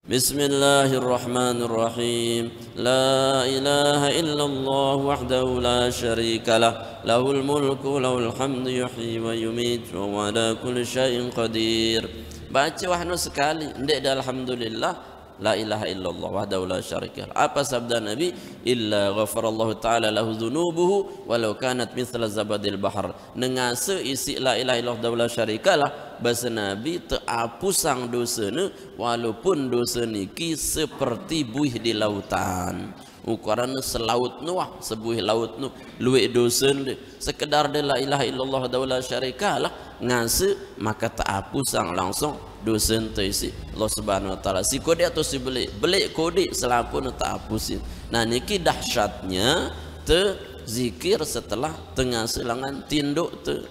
Bismillahirrahmanirrahim. La ilaha illallah wahdahu la syarika lah. Lahul mulku lahul hamdu yuhyi wa yumit wa huwa ala kulli syai'in qadir. Baca wahnu sekali, ndak ada alhamdulillah. La ilaha illallah wahdahu la syarika lah. Apa sabda Nabi? Illa ghafarallahu ta'ala lahu dhunubuhu walau kanat mithla zabadil bahr. Nengase isi la ilaha illallah wahdahu la syarika lah. Bahasa Nabi terapusang dosanya walaupun dosa niki seperti buih di lautan. Ukurannya selaut nuah, sebuih laut nu luwek dosa sekedar de la ilaha illallah wahdahu la syarika lah ngase maka terapusang langsung dosa isi Allah Subhanahu wa taala. Si kode atau si belik kode selapun terhapusin. Nah niki dahsyatnya te zikir setelah tengah selangan tinduk te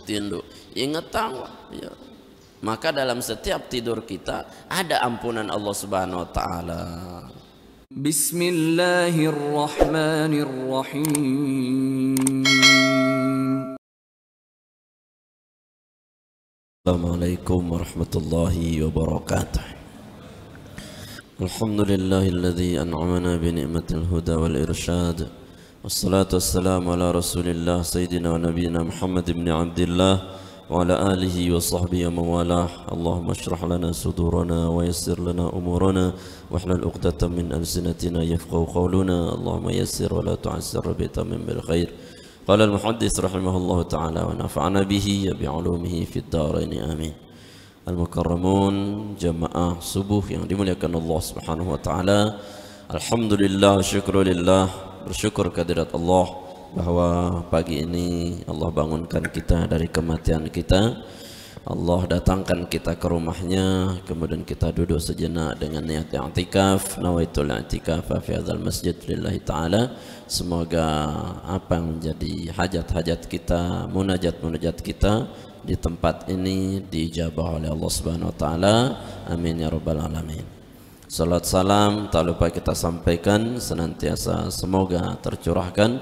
tinduk. Ingat tahu ya. Maka dalam setiap tidur kita ada ampunan Allah Subhanahu wa taala. Bismillahirrahmanirrahim. Assalamualaikum warahmatullahi wabarakatuh. Alhamdulillahilladzi an'amana bi ni'matil huda wal irsyad. Wassalatu wassalamu ala Rasulillah sayyidina wa nabiyyina Muhammad ibn Abdullah wa ala alihi wa sahbihi wa mawalah. Allahumma shrah lana sudurana wa yassir lana umurana wahlul 'uqdatam min alsinatina yafqahu qawluna. Allahumma yassir wa la tu'assir bi tamim bil khair. Qala al-muhaddits rahimahullahu ta'ala wa nafa'ana bihi bi 'ulumihi fid dharain amin. Al-mukarramun jamaah subuh yang dimuliakan Allah Subhanahu wa taala. Alhamdulillah syukrulillah, bersyukur kehadirat Allah bahwa pagi ini Allah bangunkan kita dari kematian kita. Allah datangkan kita ke rumahnya, kemudian kita duduk sejenak dengan niat i'tikaf. Nawaitul i'tikaf fi hadzal masjid lillahi ta'ala. Semoga apa yang menjadi hajat-hajat kita, munajat-munajat kita di tempat ini diijabah oleh Allah Subhanahu wa taala. Amin ya rabbal alamin. Salat salam tak lupa kita sampaikan senantiasa semoga tercurahkan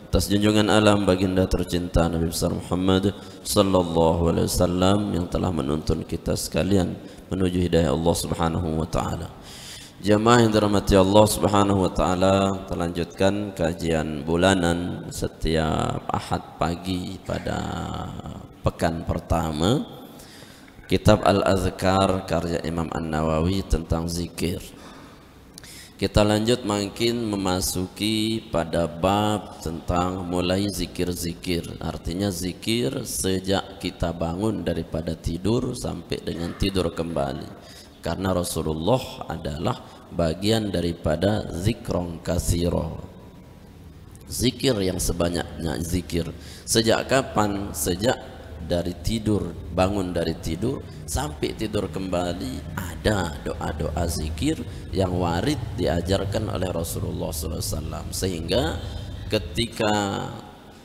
atas junjungan alam baginda tercinta Nabi besar Muhammad sallallahu alaihi wasallam yang telah menuntun kita sekalian menuju hidayah Allah Subhanahu wa taala. Jamaah yang dirahmati Allah Subhanahu wa taala, terlanjutkan kajian bulanan setiap Ahad pagi pada pekan pertama kitab Al-Azkar karya Imam An-Nawawi tentang zikir. Kita lanjut makin memasuki pada bab tentang mulai zikir-zikir. Artinya zikir sejak kita bangun daripada tidur sampai dengan tidur kembali. Karena Rasulullah adalah bagian daripada zikron kasiro. Zikir yang sebanyaknya zikir. Sejak kapan? Sejak dari tidur, bangun dari tidur sampai tidur kembali ada doa-doa zikir yang warid diajarkan oleh Rasulullah SAW. Sehingga ketika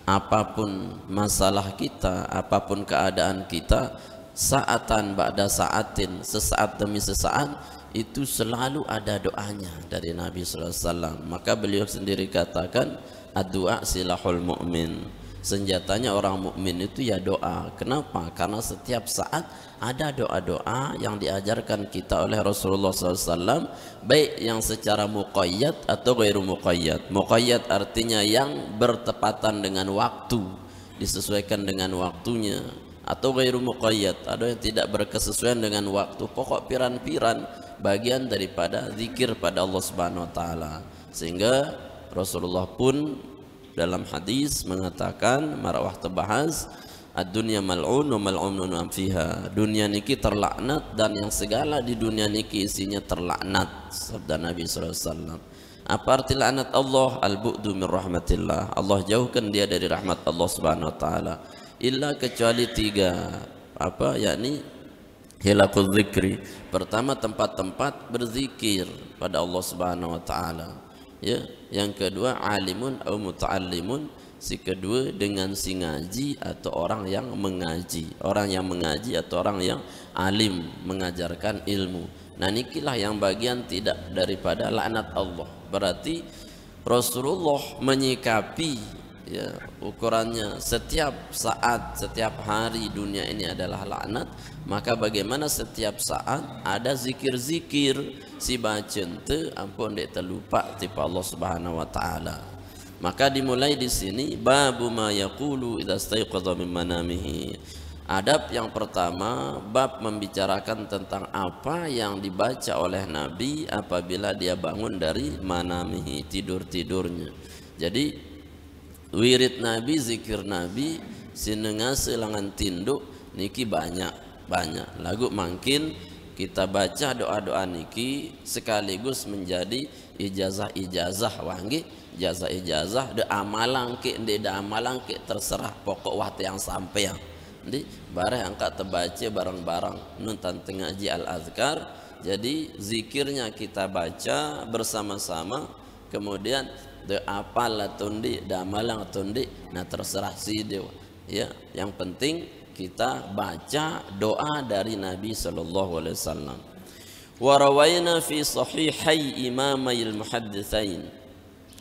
apapun masalah kita, apapun keadaan kita, saatan ba'da saatin, sesaat demi sesaat, itu selalu ada doanya dari Nabi SAW. Maka beliau sendiri katakan, ad-du'a silahul mu'min. Senjatanya orang mukmin itu ya doa. Kenapa? Karena setiap saat ada doa-doa yang diajarkan kita oleh Rasulullah SAW, baik yang secara muqayyad atau ghairu muqayyad. Muqayyad artinya yang bertepatan dengan waktu, disesuaikan dengan waktunya, atau ghairu muqayyad, ada yang tidak berkesesuaian dengan waktu. Pokok piran-piran bagian daripada zikir pada Allah Subhanahu wa taala. Sehingga Rasulullah pun dalam hadis mengatakan, marawah terbahas, ad-dunya mal'un wa mal'unun fiha. Dunia niki terlaknat dan yang segala di dunia niki isinya terlaknat. Sabda Nabi SAW. Apa arti laknat Allah? Al-bu'du min rahmatillah. Allah jauhkan dia dari rahmat Allah Subhanahu wa taala. Illa kecuali tiga. Apa? Yakni hilaqul zikri. Pertama, tempat-tempat berzikir pada Allah Subhanahu wa taala. Ya, yang kedua alimun atau muta'allimun, si kedua dengan si ngaji atau orang yang mengaji, orang yang mengaji atau orang yang alim mengajarkan ilmu. Nah nikilah yang bagian tidak daripada laknat Allah. Berarti Rasulullah menyikapi ya ukurannya setiap saat, setiap hari dunia ini adalah laknat, maka bagaimana setiap saat ada zikir-zikir si bacen teu ampun dek terlupa tipa Allah Subhanahu wa taala. Maka dimulai di sini babu ma yaqulu idza staiqadha min manamihi. Adab yang pertama, bab membicarakan tentang apa yang dibaca oleh Nabi apabila dia bangun dari manamihi, tidur-tidurnya. Jadi wirid Nabi, zikir Nabi sinenga selangan tinduk niki banyak lagu makin kita baca doa-doa niki sekaligus menjadi ijazah wanggi ijazah de amalang ke terserah pokok waktu yang sampai yang di barang angkat terbaca bareng-bareng nuntan tengah ji al-azkar. Jadi zikirnya kita baca bersama-sama, kemudian de apal tundi da malang tundi, nah terserah si dewa ya. Yang penting kita baca doa dari Nabi sallallahu alaihi wasallam. Wa rawaina fi sahihai imamai al-muhadditsain,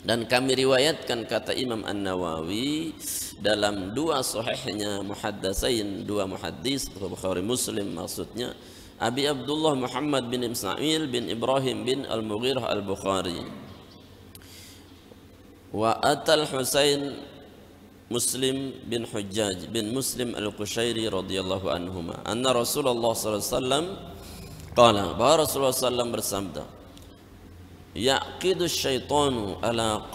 dan kami riwayatkan kata Imam An-Nawawi dalam dua sahihnya muhaddatsain, dua muhaddis Bukhari Muslim maksudnya, Abi Abdullah Muhammad bin Ismail bin Ibrahim bin Al-Mughirah Al-Bukhari wa atal Husain Muslim bin Hujjaj bin Muslim Al-Qushairi radhiyallahu anhuma anna Rasulullah sallallahu alaihi wasallam qala, bahwa Rasulullah sallallahu bersabda, yaqidu syaitanu ala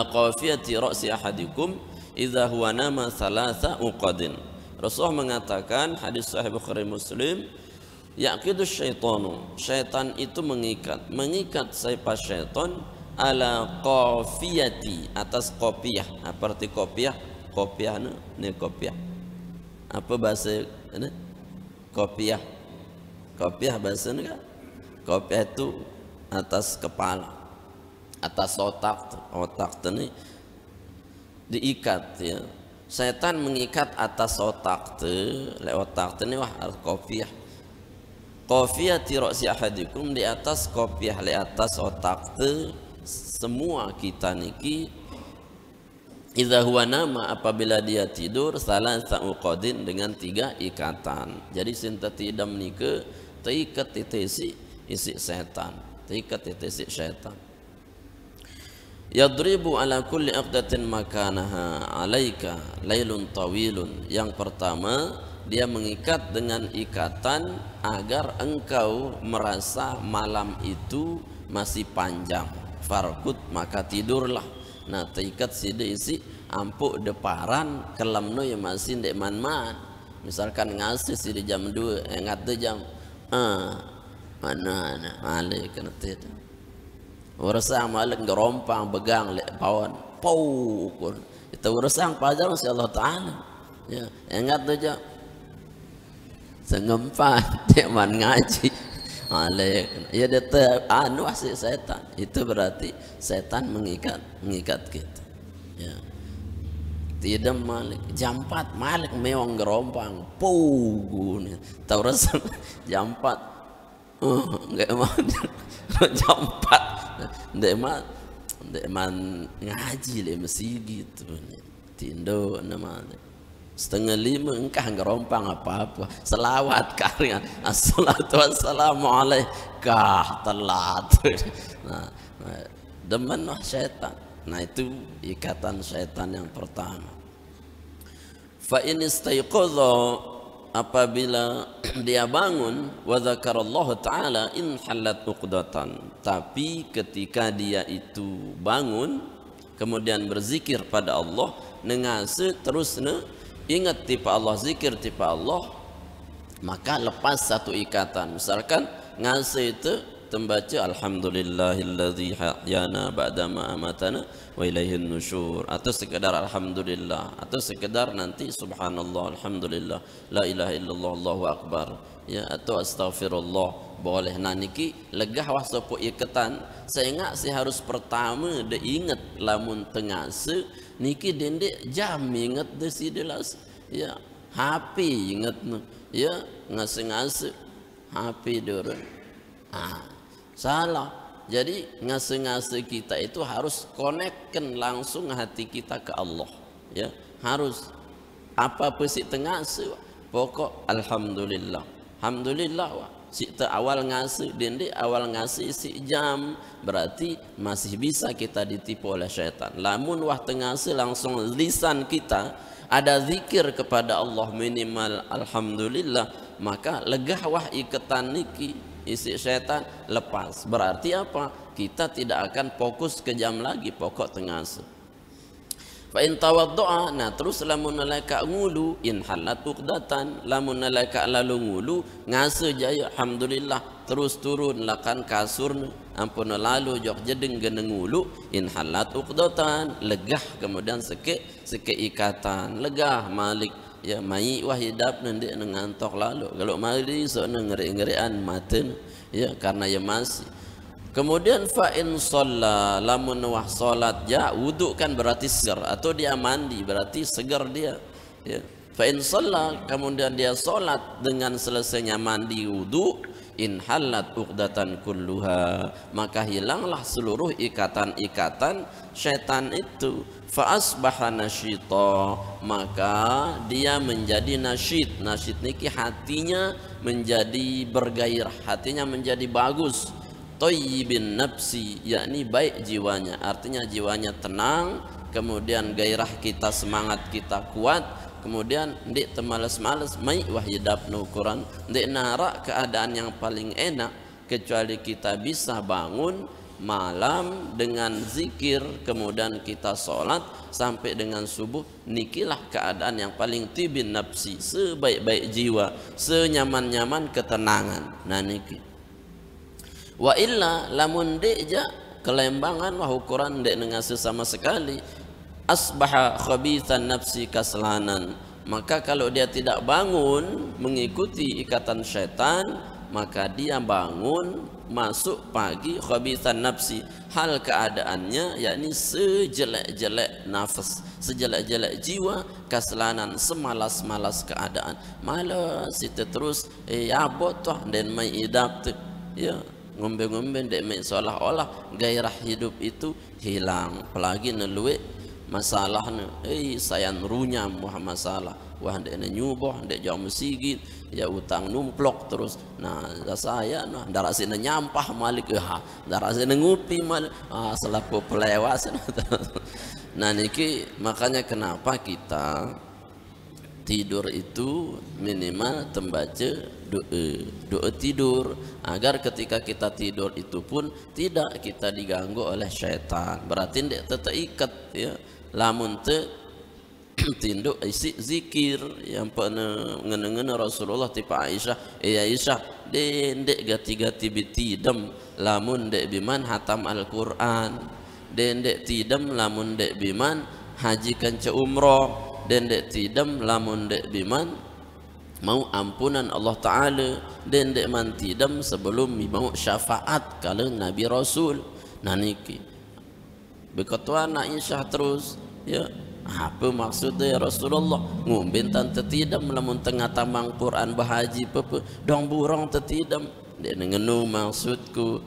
qafiyati ra'si ahadikum idza huwa nama thalatha uqadin. Rasulullah mengatakan, hadis sahih Bukhari Muslim, yaqidu syaitanu, syaitan itu mengikat siapa syaitan ala qafiyati, atas kopiah. Apa arti kopiah? Kopiah ne kopiah apa bahasa ne? Kopiah bahasa ne kan? Kopiah itu atas kepala, atas otak ini diikat ya. Setan mengikat atas otak tu, otak tu ni wah kopiah. Kopiah tirasi ahadikum, di atas kopiah le atas otak tu semua kita niki. Idza huwa nama, apabila dia tidur, salah sa'uqadin, dengan 3 ikatan. Jadi sinta tidam nike terikat titesi isi setan, terikat titesi setan. Yadribu ala kulli aqdatin makanaha alaika lailun tawilun. Yang pertama, dia mengikat dengan ikatan agar engkau merasa malam itu masih panjang. Farkut, maka tidurlah. Nah, terikat sida isi ampuk deparan kelamno yang masih ndek man-man. Misalkan ngasih sida jam 2, ngat jam mana malik kena tidak. Urusang malik gerompang begang lek pawan pau. Itu urusang pajar masya Allah Taala. Ya, ingat aja. Sengempat teman ngaji. Malik. Ya dia anu si setan. Itu berarti setan mengikat kita. Ya. Tidak malik. Jam 4 malik mewang gerompang. Pau. Tahu rasa jam 4. Enggak emang jam 4 enggak emang ngaji le masih gitu tindo nama 4:30 engkah ngerompang apa-apa selawat karya assalatu wassalamu alaika telat. Nah, demen syaitan. Nah, itu ikatan syaitan yang pertama. Fa in istayqadha, apabila dia bangun, wa dzakarallahu taala in halat uqdatan, tapi ketika dia itu bangun kemudian berzikir pada Allah, nengase terus ingat tipa Allah, zikir tipa Allah, maka lepas satu ikatan. Misalkan ngase itu tembaca alhamdulillahilladzi hayyana ba'dama amatana wa ilaihin nusyur, atau sekedar alhamdulillah, atau sekedar nanti subhanallah alhamdulillah la ilaha illallah allahu akbar ya, atau astaghfirullah boleh. Nah niki legah wasopo ikatan sehingga si harus pertama de ingat lamun tengah se niki dendek jam ingat de sidelas ya, HP ingat ya ngase-ngase HP dorong. Salah Jadi ngase-ngase kita itu harus connectkan langsung hati kita ke Allah. Ya, harus apa-apa si tengase pokok alhamdulillah. Alhamdulillah wa. Si awal ngase dende awal ngase si jam berarti masih bisa kita ditipu oleh syaitan. Lamun wah tengase langsung lisan kita ada zikir kepada Allah minimal alhamdulillah, maka legah wah ikatan niki isi syaitan lepas. Berarti apa? Kita tidak akan fokus ke jam lagi pokok tengase. Fa in tawaddu'a, nah terus lamun nalaka ngulu in halat uqdatan, lamun nalaka lalu ngulu ngase jaya alhamdulillah terus turun lakan kasurna ampun lalu jok jedeng geneng ngulu in halat uqdatan, legah kemudian seke ikatan legah malik ya mai wah hidap nanti ngantok lalu kalau mari sok ngeri-ngerian maten ya karena ya masih. Kemudian fa in shalla, lamun wah salat ya wudu kan berarti segar atau dia mandi berarti segar dia ya. Fa in shalla, kemudian dia salat dengan selesainya mandi wudu, in halat uqdatan kulluha, maka hilanglah seluruh ikatan-ikatan syaitan itu. Fa asbaha nasyita, maka dia menjadi nasyid. Nasyid niki hatinya menjadi bergairah, hatinya menjadi bagus. Thayyibin nafsi, yakni baik jiwanya, artinya jiwanya tenang, kemudian gairah kita, semangat kita kuat, kemudian ndik temalas-malas mai wahyidapnu Quran, ndik narak keadaan yang paling enak kecuali kita bisa bangun malam dengan zikir, kemudian kita sholat sampai dengan subuh, nikilah keadaan yang paling tibin nafsi, sebaik-baik jiwa, senyaman-nyaman ketenangan. Nah niki. Wa illa lamun deja kelembangan wah ukuran dek nengase sama sekali, asbaha khabithan nafsi kaslanan, maka kalau dia tidak bangun mengikuti ikatan syaitan, maka dia bangun masuk pagi khabithan nafsi, hal keadaannya yakni sejelek-jelek nafas, sejelek-jelek jiwa, kaslanan, semalas-malas keadaan, malas itu terus ya botoh dan mai idap tu ya ngombe-ngombe dek mek seolah-olah gairah hidup itu hilang. Apalagi neluwe masalah saya runyam wah masalah wah dek nyuboh dek jauh mesigit ya utang numplok terus. Nah saya nah darah sini nyampah malik darah sini ngupi malik selaku pelewas. Nah niki makanya kenapa kita tidur itu minimal tembaca doa tidur, agar ketika kita tidur itu pun tidak kita diganggu oleh syaitan. Berarti tidak terikat ya, lamun te tinduk isi zikir yang pernah ngene Rasulullah tipa Aisyah, Aisyah dek gati-gati bitidam lamun dek biman hatam Al-Quran, dek tidam lamun dek biman haji kanca umroh, dan dek tidam lamun dek biman mau ampunan Allah Ta'ala, dan dek man tidam sebelum mau syafaat kalau Nabi Rasul. Nah niki beketuan Aisyah terus ya, apa maksudnya ya Rasulullah ngumbin tante tidam lamun tengah tambang Quran bahaji pepe dong burong tetidam dek ngenu maksudku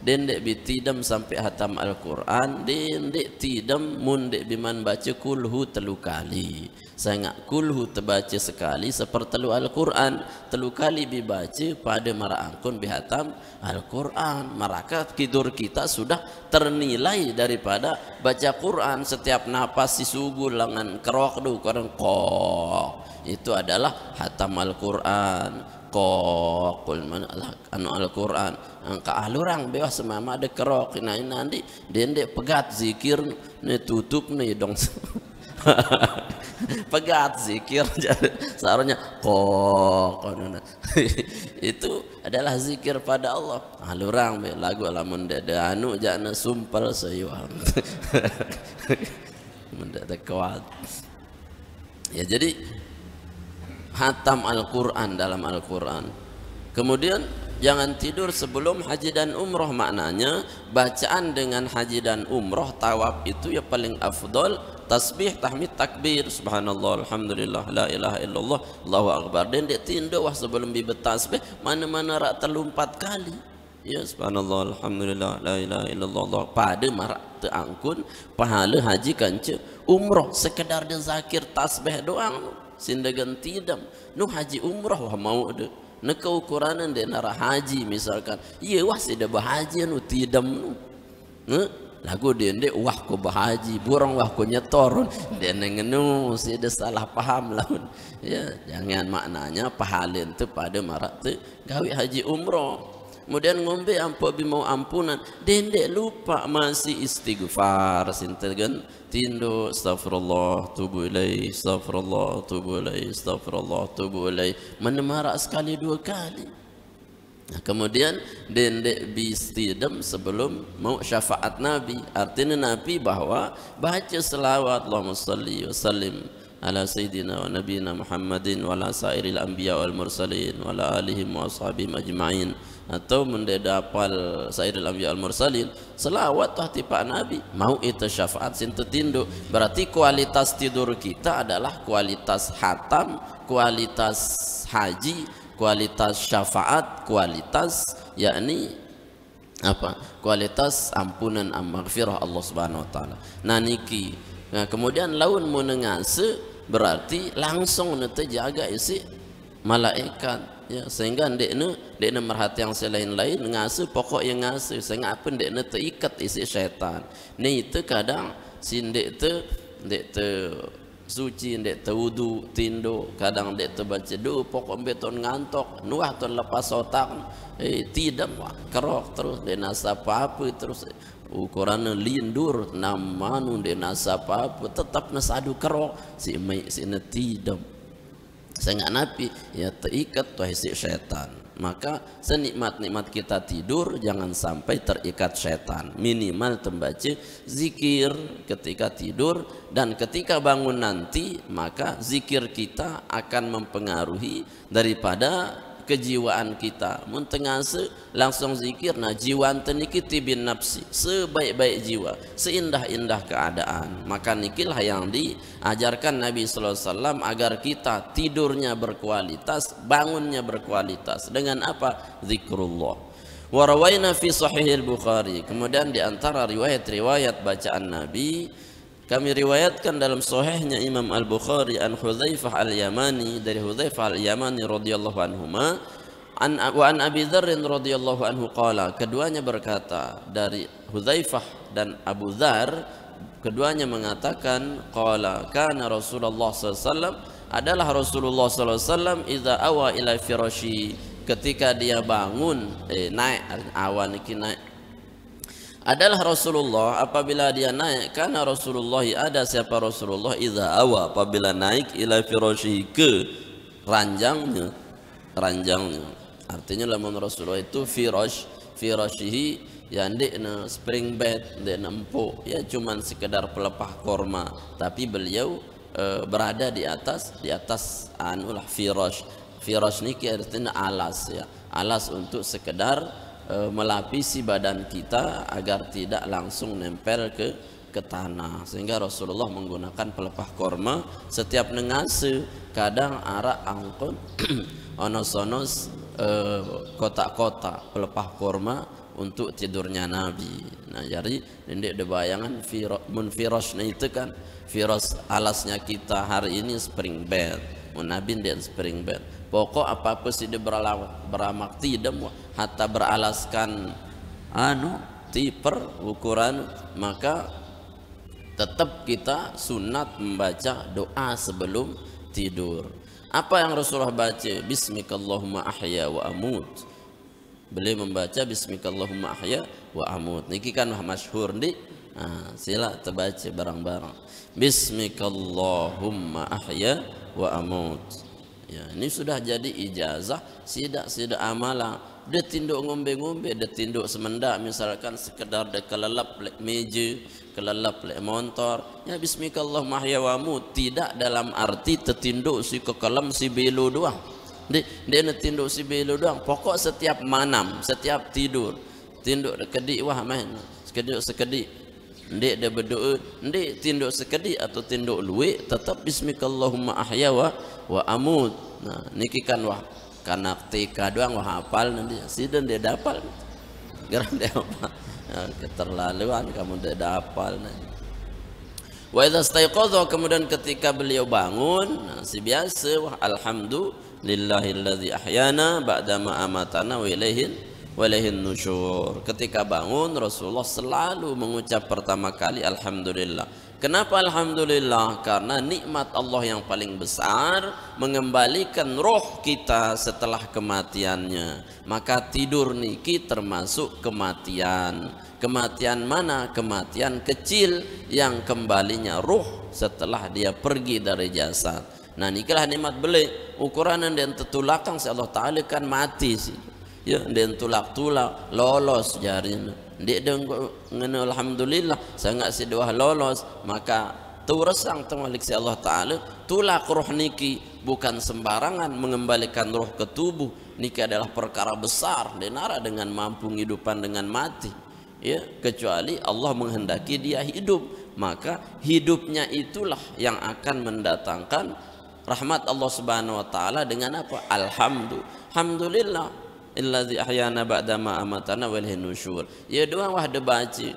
den dek bitidam sampai hatam Al-Quran, den dek tidam mun dek biman baca kulhu telu kali, sangat kulhu terbaca sekali seperti Al-Quran telu kali dibaca pada maraangkun bihatam Al-Quran, maka tidur kita sudah ternilai daripada baca Quran. Setiap napas si sugu langan kerok du korang kok itu adalah hatam Al-Quran. Kok mana anu Al-Quran angka alurang bebas semama ada kerok nah nanti dendek pegat zikir nih tutup nih dong pegat zikir seharusnya kok itu adalah zikir pada Allah. Alurang lagu alamun dada anu jana sumpel sayuang mendadak kuat ya. Jadi hatam Al-Quran dalam Al-Quran. Kemudian jangan tidur sebelum haji dan umroh, maknanya bacaan dengan haji dan umroh tawaf itu ya paling afdol tasbih tahmid takbir subhanallah alhamdulillah la ilaha illallah Allahu akbar, dan dia tindak wah sebelum bibet tasbih mana-mana rak terlalu 4 kali Ya subhanallah, alhamdulillah, la ilaha illallah, pada marak terangkun pahala haji kanca umrah sekedar dia zakir tasbih doang sindagan tidam nu haji umrah wah mau de neka ukuranan dia nara haji misalkan iya wah sida bahaji nu tidam nu lagu dia ndek wah ko bahaji burang wah ko nyetor dia nengenu sida salah paham lah ya jangan maknanya pahala itu pada marak tu gawe haji umrah. Kemudian ngombe ampo bi mau ampunan dendek lupa masih istighfar sinten tindo astagfirullah tubu ilai astagfirullah tubu ilai astagfirullah tubu ilai menemarak sekali dua kali. Nah, kemudian dendek bi istidam sebelum mau syafaat Nabi, artinya Nabi bahwa baca selawat Allahumma salli wa sallim ala sayyidina wa nabiyina Muhammadin wa ala sairil anbiya wal mursalin wa ala alihi wa ashabihim ajma'in, atau mendapal sairil anbiya wal mursalin selawat tahti Pak Nabi mau itu syafaat sinten tindo. Berarti kualitas tidur kita adalah kualitas hatam, kualitas haji, kualitas syafaat, kualitas yakni apa? Kualitas ampunan maghfirah Allah Subhanahu wa taala. Nah niki. Nah kemudian laun menengase berarti langsung nete jaga isi malaikat ya, sehingga ndekne merhati yang selain-lain ngase pokok yang ngase sehingga apa ndekne terikat isi syaitan. Ni itu kadang si ndek te suci ndek te wudu tindo kadang ndek te baca doa pokok beton ngantok nuah ton lepas otak tidak wah kerok terus ndek nasa apa terus ukuran lindur namanu ndek nasa apa tetap nasadu kerok si mai si tidak sehingga Nabi ya terikat tuh si syaitan. Maka senikmat-nikmat kita tidur jangan sampai terikat syaitan, minimal tembaca zikir ketika tidur, dan ketika bangun nanti maka zikir kita akan mempengaruhi daripada kejiwaan kita. Mun tengase langsung zikir nah jiwa teniki tibin nafsi, sebaik-baik jiwa, seindah-indah keadaan. Maka nikilah yang diajarkan Nabi sallallahu alaihi wasallam agar kita tidurnya berkualitas, bangunnya berkualitas dengan apa? Zikrullah. Wa rawaina fi sahih al-Bukhari, kemudian di antara riwayat-riwayat bacaan Nabi kami riwayatkan dalam sahihnya Imam Al-Bukhari an Hudzaifah Al-Yamani, dari Hudzaifah Al-Yamani radhiyallahu anhuma wa an Abi Dzar radhiyallahu anhu qala, keduanya berkata, dari Hudzaifah dan Abu Dzar keduanya mengatakan qala kana Rasulullah sallallahu alaihi wasallam, adalah Rasulullah sallallahu alaihi wasallam idza awa ila firashi, ketika dia bangun naik awan iki naik adalah Rasulullah apabila dia naik, karena Rasulullah ada siapa Rasulullah idza awa apabila naik ila firasyi ke ranjangnya, artinya lamun Rasulullah itu firasyihi ya ndekna spring bed ndekna empuk ya cuman sekedar pelepah korma, tapi beliau berada di atas anulah firash niki artinya alas ya, alas untuk sekedar melapisi badan kita agar tidak langsung nempel ke tanah, sehingga Rasulullah menggunakan pelepah korma setiap nengase. Kadang arak angkon onos-onos kotak-kotak pelepah korma untuk tidurnya Nabi. Nah jadi ndek ada bayangan mun firasna itu kan firas alasnya kita hari ini spring bed, mun Nabi ndek spring bed. Pokok apa-apa sih dia beramak tidak hatta beralaskan tiper ukuran, maka tetap kita sunat membaca doa sebelum tidur. Apa yang Rasulullah baca? Bismikallahumma ahya wa amut. Beliau membaca Bismikallahumma ahya wa amut. Niki kan masyhur nih. Sila terbaca bareng-bareng. Bismikallahumma ahya wa amut. Ya, ini sudah jadi ijazah, sidak amalan. Dia tinduk ngombe-ngombe, dia tinduk semendak misalkan sekedar dia kelelap lek meja, kelelap lek motor. Ya bismikallahumma ahya wa amut, tidak dalam arti tertinduk si kekelam si belo doang. Dia tinduk si belo doang. Pokok setiap manam, setiap tidur, tinduk kedik wah main, sekedik. Ndek dia berdoa, ndek tinduk sekedik atau tinduk luwe, tetap bismikallahumma ahya wa amut. Nah niki kan wah karena TK doang wah hafal nanti sidan dia dapal. Geram dia apa? Keterlaluan kamu tidak hafal. Wa idza staiqadha, kemudian ketika beliau bangun, si biasa alhamdulillahilladzi ahyana ba'dama amatana wa ilaihin nusyur. Ketika bangun Rasulullah selalu mengucap pertama kali alhamdulillah. Kenapa alhamdulillah? Karena nikmat Allah yang paling besar mengembalikan roh kita setelah kematiannya. Maka tidur niki termasuk kematian. Kematian mana? Kematian kecil yang kembalinya ruh setelah dia pergi dari jasad. Nah nikilah nikmat beli. Ukuran yang tertulakang si Allah Ta'ala kan mati sih. Ya, dan tulak-tulak lolos jarina. Dia dengan alhamdulillah sangat si doa lolos, maka turesang temalik si Allah Ta'ala tulak roh niki bukan sembarangan mengembalikan roh ke tubuh. Niki adalah perkara besar denara dengan mampu hidupan dengan mati. Ya, kecuali Allah menghendaki dia hidup, maka hidupnya itulah yang akan mendatangkan rahmat Allah Subhanahu wa taala dengan apa? Alhamdulillah illadzi ahyana ba'dama amatana wa ilaihi nusyur. Ya doa wah baca.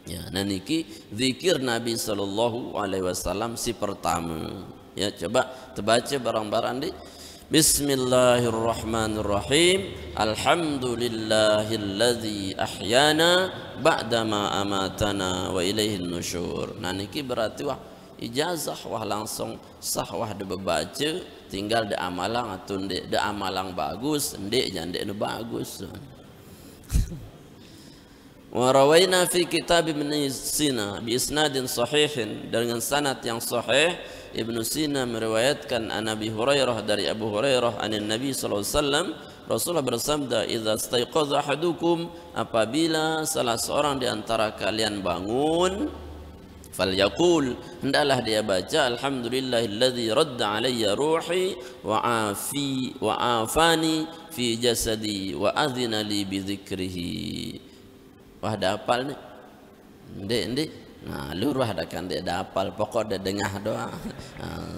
Ya, naniki zikir Nabi sallallahu alaihi wasallam si pertama. Ya, coba terbaca barang-barang di Bismillahirrahmanirrahim. Alhamdulillahilladzi ahyana ba'dama amatana wa ilaihin nusyur. Nah niki berarti wah ijazah wah langsung sah wah de baca, tinggal de amalang atau de amalang bagus, ndek jandek nu bagus. Wa rawaina fi kitab Ibn Sina bi isnadin sahihin, dengan sanad yang sahih. Ibnu Sina meriwayatkan an Abi Hurairah dari Abu Hurairah anin Nabi sallallahu alaihi wasallam, Rasulullah bersabda, idza staiqadha ahadukum, apabila salah seorang di antara kalian bangun, falyaqul, hendaklah dia baca alhamdulillahilladzi radda alayya ruhi wa afani fi jasadi wa adzina li bi dzikrihi. Wah dah hafal ni. Ndek. Nah, lurah dah kan dia dah hafal, pokok dia dengah doa.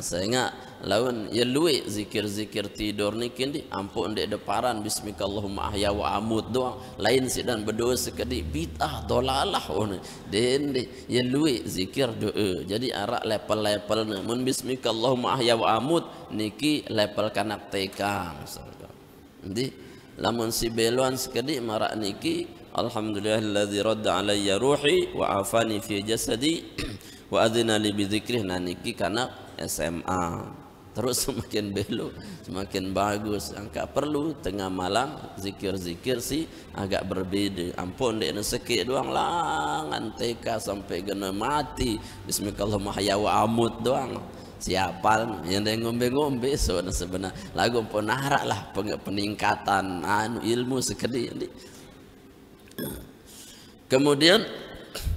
Saya ingat lawan ya luwe zikir-zikir tidur ni kini ampun dek deparan bismikallahumma ahya wa amut doa. Lain sidan berdoa sekedi bid'ah dolalah on. Den ya luwe zikir doa. Jadi arak level-level mun bismikallahumma ahya wa amut niki level kanak TK misalnya. Jadi lamun si beluan sekedi marak niki alhamdulillahilladzi radda alayya ruhi wa afani fi jasadi wa adzina li bi dzikrih. Nah niki kana SMA terus semakin belo semakin bagus. Angka perlu tengah malam zikir-zikir si agak berbeda. Ampun dek sekik doang langan TK sampai kena mati bismillahirrahmanirrahim hayya wa amut doang. Siapal yang dia ngombe-ngombe so sebenarnya lagu pun narak lah peningkatan ilmu sekedi. Kemudian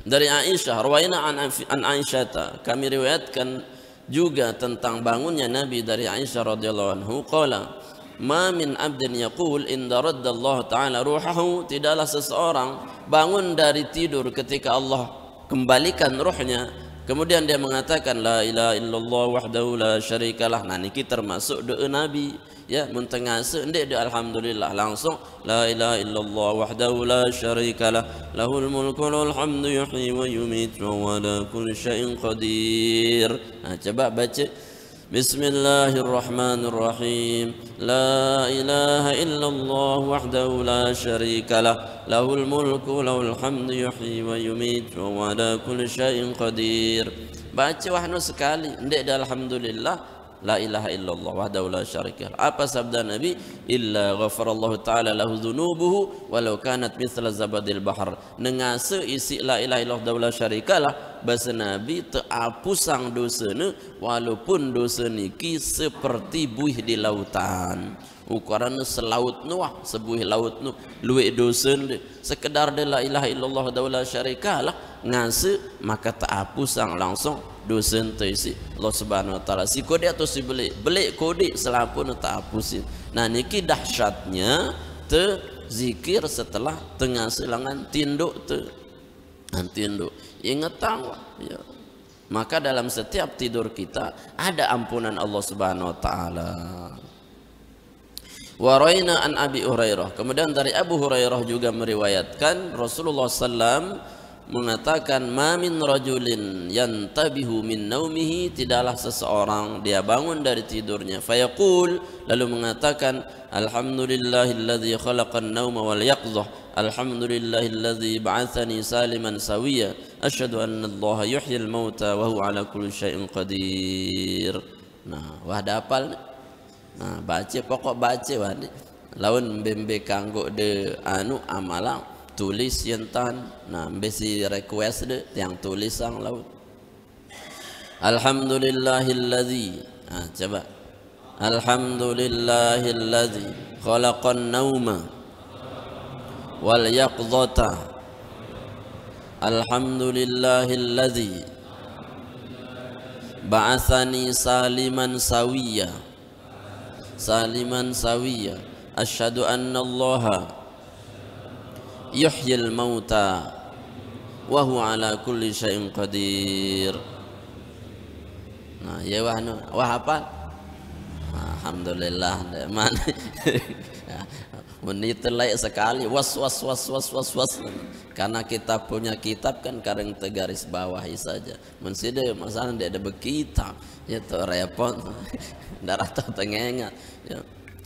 dari Aisyah, rawaina an Aisyah, kami riwayatkan juga tentang bangunnya Nabi dari Aisyah radhiyallahu anhu, qala ma min abdin yaqul inda radda Allah taala ruhahu, tidaklah seseorang bangun dari tidur ketika Allah kembalikan ruhnya, kemudian dia mengatakan la ilaha illallah wahdahu la syarikalah. Nah niki termasuk doa Nabi. Ya, mentengase ndek dia alhamdulillah langsung la ilaha illallah wahdahu la syarikalah lahul mulku wal hamdu yuhyi wa yumiitu wa ala kulli syai'in qadir. Nah, coba baca Bismillahirrahmanirrahim. La ilaha illallah wahdahu la syarikalah lahul mulku lahul hamdu yuhyi wa yumiitu wa ala kulli syai'in qadir. Baca wahnu sekali ndek dia alhamdulillah la ilaha illallah wahdahu la syarika. Apa sabda Nabi? Illa ghafarallahu ta'ala lahu dhunubuhu walau kanat mithla zabadil bahr. Nengase isi la ilaha illallah wahdahu la syarikalah bahasa Nabi terapusang dosana walaupun dosa niki seperti buih di lautan. Ukuran selaut nuah sebuih laut nu luwe dosa sekedar de la ilaha illallah wahdahu la syarikalah ngase maka terapusang langsung dosa isi Allah Subhanahu wa taala. Si kode atau si belik kode selapun tak hapusin. Nah niki dahsyatnya te zikir setelah tengah selangan tinduk te tinduk ingetang ya. Maka dalam setiap tidur kita ada ampunan Allah Subhanahu wa taala. Wa raina an Abi Hurairah. Kemudian dari Abu Hurairah juga meriwayatkan Rasulullah sallam mengatakan, ma min rajulin yantabihu min naumihi, tidaklah seseorang dia bangun dari tidurnya, fayaqul, lalu mengatakan, alhamdulillahilladzi khalaqan nauma wal yaqdhah, alhamdulillahilladzi ba'atsani saliman sawiya, asyhadu anna allaha yuhyil mauta wa huwa ala kulli syai'in qadir. Nah, wah hafal. Nah, baca pokok baca wah lawan bembe kanggo de anu amalang tulis yentan. Nah, besi request de yang tulis sang laut. Alhamdulillahilladzi. Ah, coba. Alhamdulillahilladzi khalaqan nauma wal yaqdhata. Alhamdulillahilladzi ba'atsani saliman sawiya. Saliman sawiya. Asyhadu anna allaha yuhyil mauta wa huwa ala kulli syai'in qadir. Nah, ya wah apa? Alhamdulillah, man. Menit lain sekali was. Karena kita punya kitab kan kadang tegaris bawahi saja. Menside masalah dia ada berkitab, ya tuh repot. Darah tuh tengengat. Ya.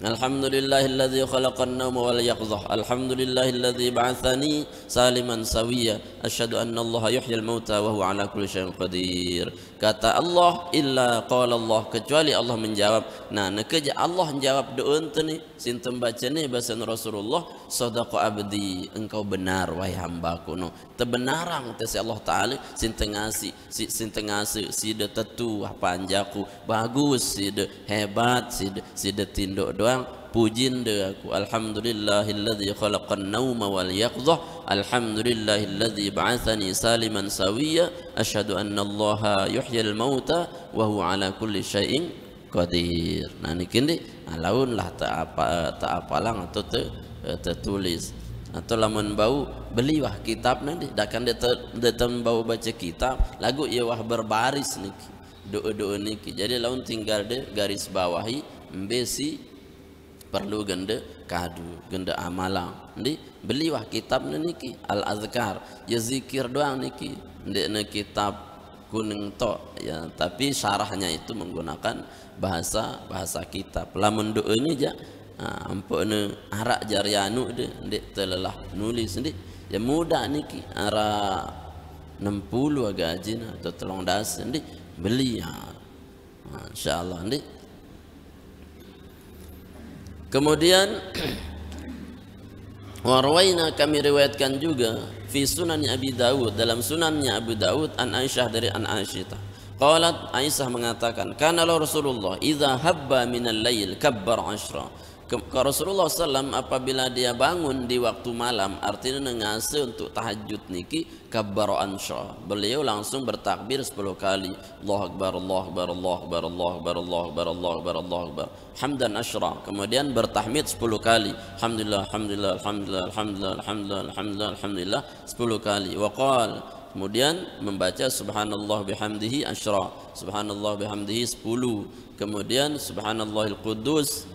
Alhamdulillahilladzi khalaqan nauma wal yaqdhah. Alhamdulillahilladzi ba'atsani saliman sawiya. Asyhadu anna allaha yuhyil mauta wa huwa ala kulli syai'in qadir. Kata Allah, illa qala Allah, kecuali Allah menjawab. Nah, nekeja Allah menjawab doa ente ni, sinten baca ni bahasa Rasulullah, sadaqa abdi, engkau benar wahai hambaku. No, tebenarang teh Allah Taala sinten ngasi, sinten ngasi sida tetu panjaku, bagus sida hebat sida tinduk doang. Pujin de aku. Alhamdulillahilladzi khalaqan nauma wal yaqdhah. Alhamdulillahilladzi ba'atsani saliman sawiya. Asyhadu anna allaha yuhyil mauta wa huwa ala kulli syai'in qadir. Nah niki ndi laun lah tak apalang atau tertulis atau lamun bau beliwah kitab nanti dakan dia bau baca kitab lagu ia wah berbaris niki doa-doa niki. Jadi laun tinggal de garis bawahi mbesi perlu gende kadu gende amalang ndi beliwah kitab niki al azkar ya zikir doang niki ndek kitab kuning to ya, tapi syarahnya itu menggunakan bahasa kitab. Lamun doa ini ja ampun arak jarianu de ndek telelah nulis ndi ya mudah niki ara 60 agajina atau telung das ndi beli ya insyaallah ndi. Kemudian warwaina kami riwayatkan juga fi sunannya Abi Dawud, dalam sunannya Abu Dawud an Aisyah dari an Aisyah. Qalat, Aisyah mengatakan, kana Rasulullah idza habba minal lail kabbar 10. Rasulullah SAW apabila dia bangun di waktu malam, artinya ngase untuk tahajud niki kabbar 10. Beliau langsung bertakbir 10 kali. Allahu akbar, Allahu akbar, Allahu akbar, Allahu akbar, Allahu akbar, Allahu akbar, Allahu akbar. Hamdan 10. Kemudian bertahmid 10 kali. Alhamdulillah, alhamdulillah, alhamdulillah, alhamdulillah, alhamdulillah, alhamdulillah, alhamdulillah 10 kali. Wa qala, kemudian membaca subhanallah bihamdihi 10. Subhanallah bihamdihi 10. Kemudian subhanallahil quddus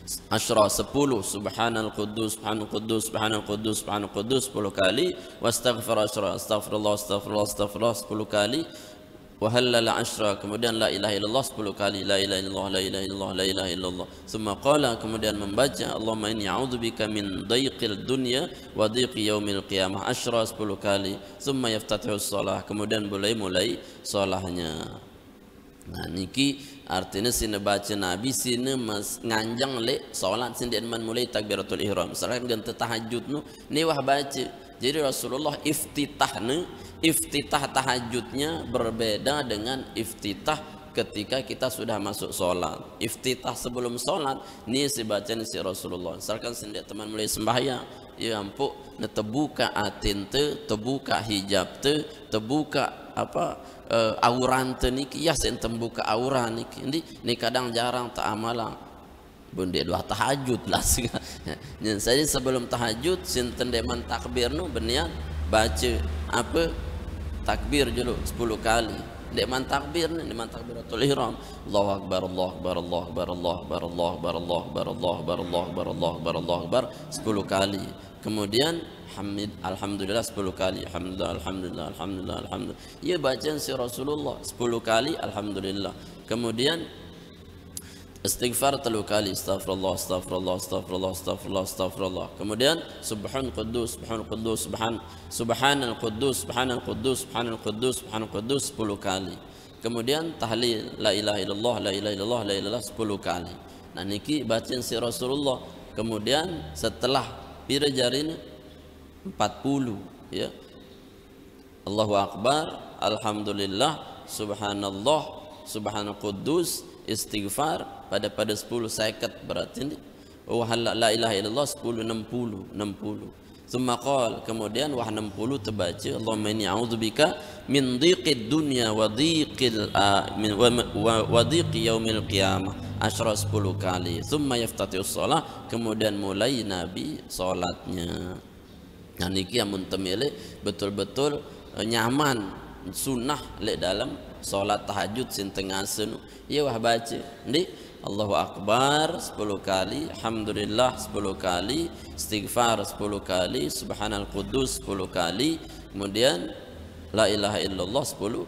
10 subhanal quddus subhanal quddus subhanal quddus subhanal quddus 10 kali. Wastaghfir 10 astaghfirullah astaghfirullah astaghfirullah 10 kali. Wa halala 10 kemudian la ilaha illallah 10 kali. La ilaha illallah la ilaha illallah la ilaha illallah. Summa qala kemudian membaca Allahumma inni a'udzubika min dhaiqil dunya wa dhiqi yaumil qiyamah 10 kali. Summa yaftatihu shalah kemudian mulai salahnya. Nah niki artinya sini baca Nabi sini nganjang le salat sini man mulai takbiratul ihram. Misalkan ganti tahajud nu ni wah baca. Jadi Rasulullah iftitah tahajudnya berbeda dengan iftitah ketika kita sudah masuk salat. Iftitah sebelum salat ni si baca ni si Rasulullah. Misalkan sini teman mulai sembahyang, ya ampun, terbuka atin terbuka hijab terbuka apa auran niki ya sen tembuka auran niki ni kadang jarang tak amalang bun dia dua tahajud lah nyen saya sebelum tahajud sinten deman takbir nu berniat baca apa takbir dulu 10 kali Dek man takbir ni, man takbiratul ihram. Allahu akbar, Allahu akbar, Allahu akbar, Allahu akbar, Allahu akbar, Allahu akbar, Allahu akbar, Allahu akbar, Allahu akbar, Allahu akbar 10 kali. Kemudian alhamdulillah 10 kali. Alhamdulillah, alhamdulillah, alhamdulillah, alhamdulillah. Ia bacaan si Rasulullah 10 kali alhamdulillah. Kemudian istighfar 3 kali, astagfirullah, astagfirullah, astagfirullah, astagfirullah, astagfirullah. Kemudian subhan quddus, subhan quddus, subhanal quddus, subhanal quddus, subhanal quddus, subhanal quddus 10 kali. Kemudian tahlil la ilaha illallah, la ilaha illallah, la ilaha 10 kali. Nah niki bacaan si Rasulullah. Kemudian setelah pira jari 40 ya. Allahu akbar, alhamdulillah, subhanallah, subhanal quddus, istighfar pada 10 second berarti ni. Oh la ilaha illallah 10 60. Summa qala, kemudian wah 60 terbaca Allahumma inni a'udzubika min dhiqid dunya wa dhiqil wa dhiqi yaumil qiyamah asyra 10 kali. Summa yaftatius shalah, kemudian mulai Nabi salatnya. Nah niki amun temile betul-betul nyaman sunnah lek dalam salat tahajud sin tengah senu. Ya wah baca ndi Allahu akbar 10 kali, alhamdulillah 10 kali, istighfar 10 kali, subhanal quddus 10 kali, kemudian la ilaha illallah 10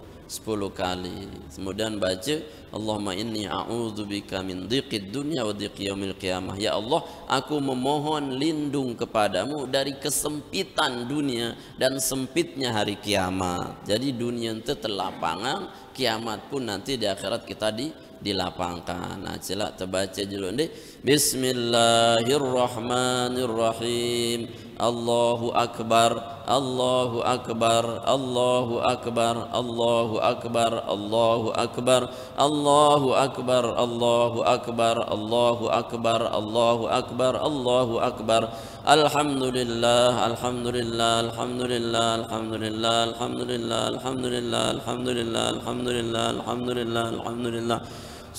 kali. Kemudian baca Allahumma inni a'udzubika min dhiqid dunya wa dhiqi yaumil qiyamah. Ya Allah, aku memohon lindung kepadamu dari kesempitan dunia dan sempitnya hari kiamat. Jadi dunia itu terlapangan, kiamat pun nanti di akhirat kita dilapangkan. Nah, sila terbaca dulu ni. Bismillahirrahmanirrahim. Allahu akbar, Allahu akbar, Allahu akbar, Allahu akbar, Allahu akbar, Allahu akbar, Allahu akbar, Allahu akbar, Allahu akbar, Allahu akbar. Alhamdulillah, alhamdulillah, alhamdulillah, alhamdulillah, alhamdulillah, alhamdulillah, alhamdulillah, alhamdulillah, alhamdulillah, alhamdulillah.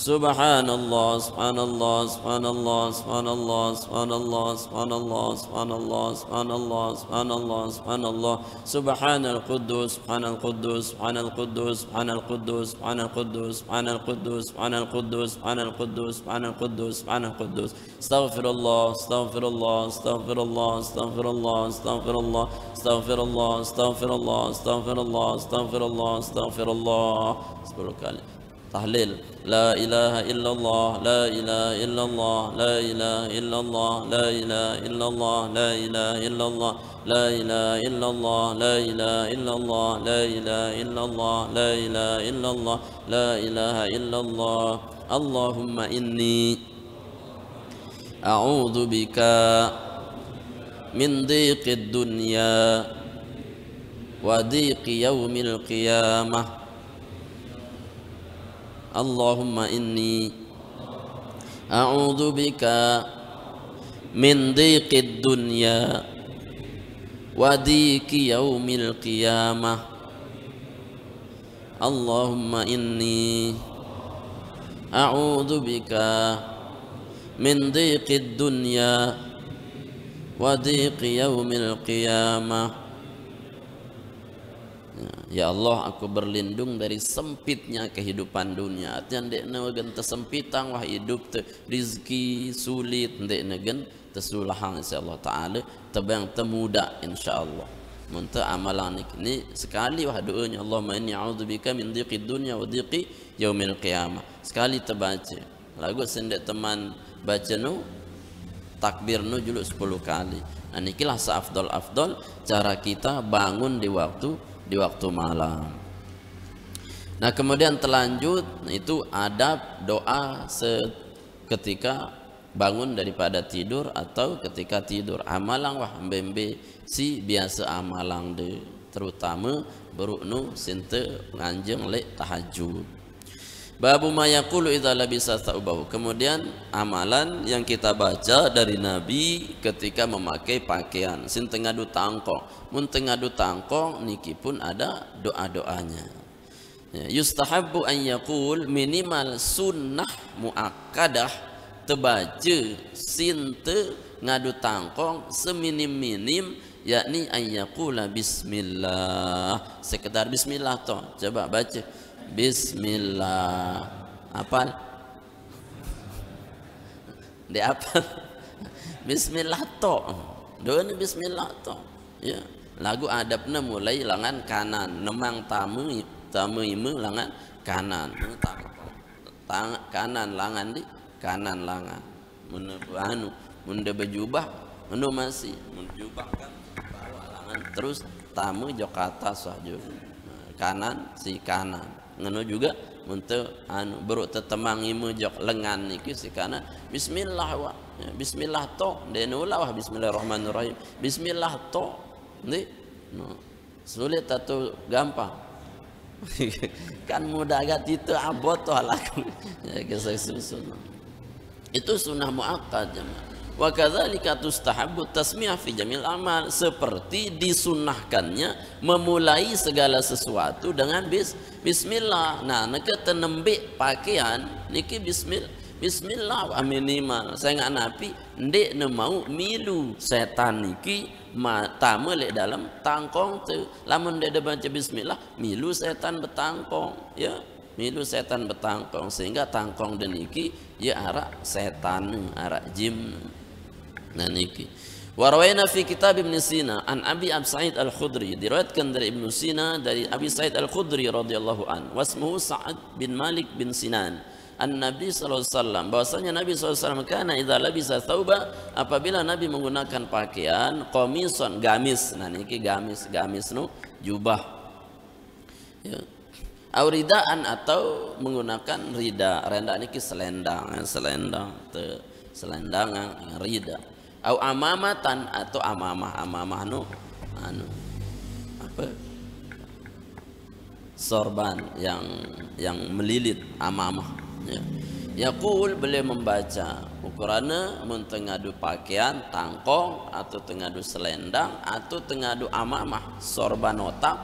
Subhanallah, subhanallah, subhanallah, subhanallah, subhanallah, subhanallah, subhanallah, subhanallah, subhanallah, subhanallah. Subhanal quddus, subhanal quddus, subhanal quddus, subhanal quddus, subhanal quddus, subhanal quddus, subhanal quddus, subhanal quddus, subhanal quddus, subhanal quddus. Astaghfirullah, astaghfirullah, astaghfirullah, astaghfirullah, astaghfirullah, astaghfirullah, astaghfirullah, astaghfirullah, astaghfirullah, astaghfirullah 10 kali. Tahlil la ilaha illallah, la ilaha illallah, la ilaha illallah, la ilaha illallah, la ilaha illallah, la ilaha illallah, la ilaha illallah, la ilaha illallah, la ilaha illallah, la ilaha illallah. Allahumma inni a'udzu bika min dhiqid dunya wa dhiqi yaumil qiyamah. Allahumma inni a'udzu bika min dhiqid dunya wa dhiqi yaumil qiyamah. Allahumma inni a'udzu bika min dhiqid dunya wa dhiqi yaumil qiyamah. Ya Allah, aku berlindung dari sempitnya kehidupan dunia. Artinya ndek neugen tersempitan wah hidup te rizki sulit, ndek neugen tersulahang insyaallah taala tebang temuda insyaallah. Munta amalan ini sekali wah doanya Allahumma inni a'udzubika min dhiqid dunya wa dhiqi yaumil qiyamah. Sekali terbaca. Lagu sendek teman baca nu takbir nu juluk 10 kali. Nah nikilah seafdol-afdol cara kita bangun di waktu malam. Nah kemudian terlanjut itu adab doa ketika bangun daripada tidur atau ketika tidur. Amalang wah mbembe si biasa amalang de, terutama beruknu sinte nganjeng lek tahajud. Babu ma yaqulu idza labisa thawbahu. Kemudian amalan yang kita baca dari Nabi ketika memakai pakaian. Sin tengadu tangkong. Mun tengadu tangkong niki pun ada doa-doanya. Ya, yustahabbu an yaqul minimal sunnah muakkadah terbaca sinte ngadu tangkong seminim-minim yakni an yaqula bismillah. Sekedar bismillah toh. Coba baca Bismillah. Apal? Dia apa? Bismillah to. Doa ni bismillah to. Ya. Lagu adabna mulai langan kanan, nemang tamu imu langan kanan. Kanan langan di kanan langan. Mun berjubah, mun masih menjubah kan bawa langan terus tamu jok atas saja. Kanan si kanan. Ngono juga untuk baru tetemang imu jok lengan niki si kanan. Bismillah wa. Ya, bismillah to. Denula wah bismillahirrahmanirrahim. Bismillah to. Nih. No. Sulit atau gampang? Kan mudah agak itu abot toh laku. Ya kisah sunnah. Itu sunnah muakkad jemaah. Wa kadzalika tustahabbu tasmiyah fi jamil amal, seperti disunnahkannya memulai segala sesuatu dengan bismillah. Nah, neke tenembik pakaian niki bismillah minimal. Saya nggak napi ndek ne mau milu setan niki tamu lek dalam tangkong tu. Lamun dia baca bismillah milu setan betangkong ya. Milu setan betangkong sehingga tangkong dan niki ya arak setan arak jim. Nah niki warawayna fi kitab Ibn Sina an Abi Sa'id Al-Khudri, diriwayatkan dari Ibn Sina dari Abi Sa'id Al-Khudri radhiyallahu an, wasmuhu Sa'ad bin Malik bin Sinan, an-Nabi sallallahu alaihi wasallam, bahwasanya Nabi sallallahu alaihi wasallam kana idza labisa thawba, apabila Nabi menggunakan pakaian qamisan gamis. Nah niki gamis nu jubah ya, au ridaan atau menggunakan rida. Rida niki selendang selendangan rida, au amamatan atau amamah nu apa sorban yang melilit amamah ya. Yaqul, beliau membaca ukurannya mun tengadu pakaian tangkong atau tengadu selendang atau tengadu amamah sorban otak,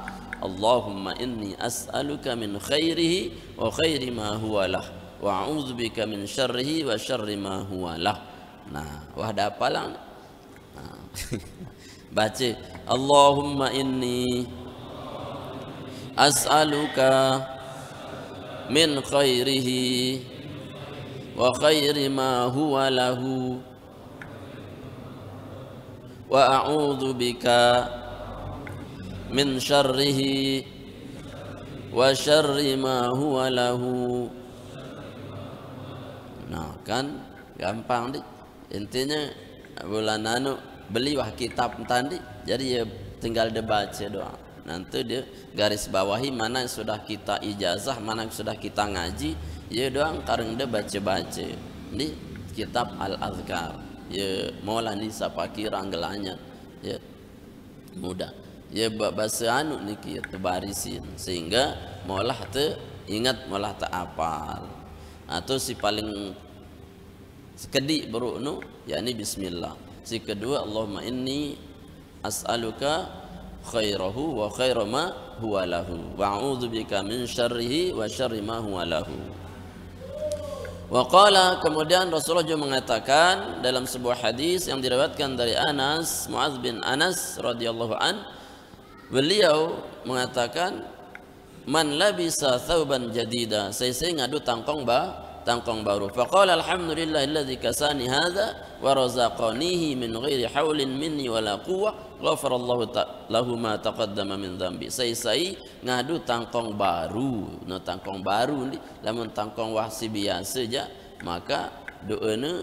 Allahumma inni as'aluka min khairihi wa khairi ma huwa lah wa a'udzubika min syarrihi wa syarri ma huwa lah. Nah, wah dapalang. Nah. Baca Allahumma inni as'aluka min khairihi wa khairi ma huwa lahu wa a'udzubika min syarrihi wa syarri ma huwa lahu. Nah kan gampang di intinya bulan beli wah kitab tadi, jadi ya tinggal dibaca doa. Nanti dia garis bawahi mana yang sudah kita ijazah, mana yang sudah kita ngaji, ya doang kareng dia baca-baca di kitab Al-Azkar ya, maulah ni sapaki ranggelanya ya mudah ya bahasa niki tebarisin sehingga maulah te ingat maulah tak apal. Atau si paling sekedi baru nu yakni bismillah. Si kedua Allahumma inni as'aluka khairahu wa khaira ma huwa lahu wa a'udzubika min syarrihi wa syarri ma huwa lahu. Wa qala, kemudian Rasulullah juga mengatakan dalam sebuah hadis yang diriwayatkan dari Anas, Muadz bin Anas radhiyallahu an, beliau mengatakan man labisa thawban jadida, saya ngadu tangkong baru. Faqala alhamdulillahilladzi kasani hadza wa razaqanihi min ghairi haulin minni wala quwwah ghafarallahu lahu ma taqaddama min dzambi. Saya ngadu tangkong baru. No tangkong baru ni lamun tangkong wahsi biasa saja, maka doana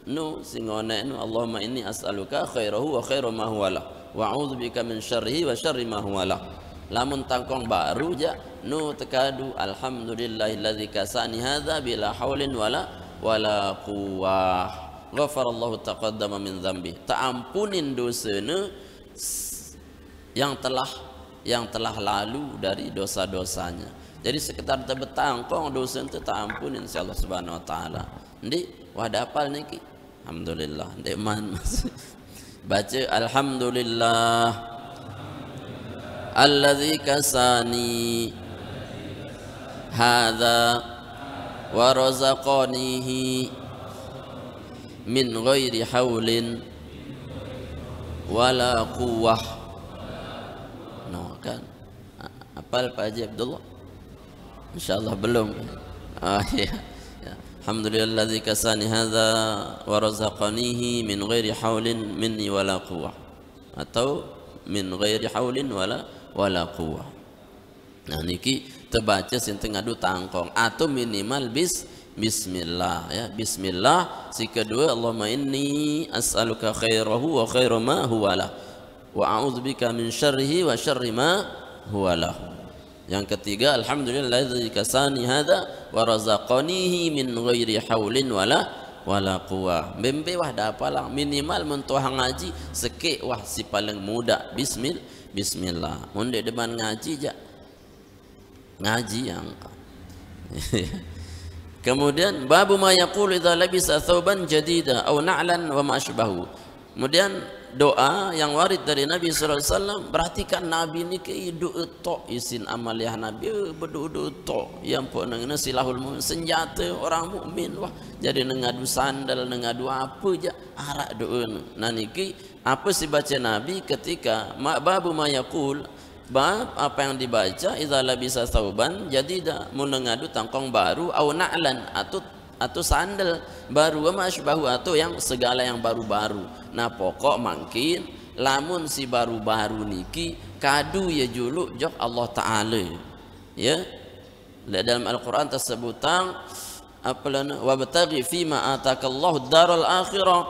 nu singone nu Allahumma inni as'aluka khairahu wa khairu ma huwa lah wa a'udzubika min syarrihi wa syarri ma huwa lah. Lamun tangkong baru ja nu tekadu alhamdulillahilladzi kasani hadza bila haulin wala quwwah ghafarallahu taqaddama min dzambi. Ta'ampunin dosana yang telah lalu dari dosa-dosanya. Jadi sekitar tebetangkong dosa itu ta'ampunin insyaallah subhanahu wa taala. Ndi wada apal niki alhamdulillah ndek man baca alhamdulillah alladzi kasani hadza wa razaqanihi min ghairi haulin wala quwwah. No kan apal Pak Haji Abdullah Insyaallah belum. Ya. Alhamdulillahilladzi kasani hadza wa razaqanihi min ghairi haulin minni wala quwwah, atau min ghairi haulin wala quwwah. Nah niki terbaca sinten ngadu tangkong atau minimal bismillah ya, bismillah. Si kedua Allahumma inni as'aluka khairahu wa khairu ma huwa lah wa a'udzubika min syarrihi wa syarri ma huwa lahu. Yang ketiga alhamdulillahilladzi kasani hadza wa razaqanihi min ghairi haulin wala quwwah. Bembe wah da apalang minimal mentuah ngaji seke wah si paling muda bismillah. Munde depan ngaji ja ngaji yang kemudian babu ma yaqulu idza labisa thawban jadida aw na'lan wa ma asbahu. Kemudian doa yang warid dari Nabi sallallahu alaihi wasallam, perhatikan Nabi ni ke doa tok isin amaliah Nabi berdoa tok yang pun nang silahul mu'min senjata orang mukmin wah jadi ngadu sandal ngadu apa je arak doa nah niki apa sih baca Nabi ketika babu ma yaqul, bab apa yang dibaca idza labisa thawban jadida mun ngadu tangkong baru au na'lan atau sandal baru wa masbahu atau yang segala yang baru-baru. Nah pokok mungkin lamun si baru-baru niki kadu ya juluk jok Allah Taala ya. Dalam Al-Qur'an tersebutang apalana wabtaghi fima atakallahu daral akhirah,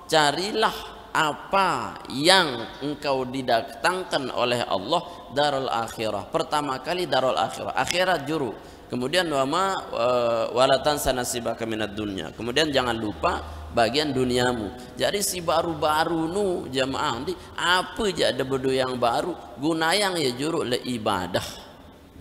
carilah apa yang engkau didatangkan oleh Allah darul akhirah. Pertama kali darul akhirah, akhirat juru. Kemudian walatan sanasibaka minad dunya. Kemudian jangan lupa bagian duniamu. Jadi si baru-baru nu jamaah di apa je ada bedo yang baru gunayang ya juru le ibadah.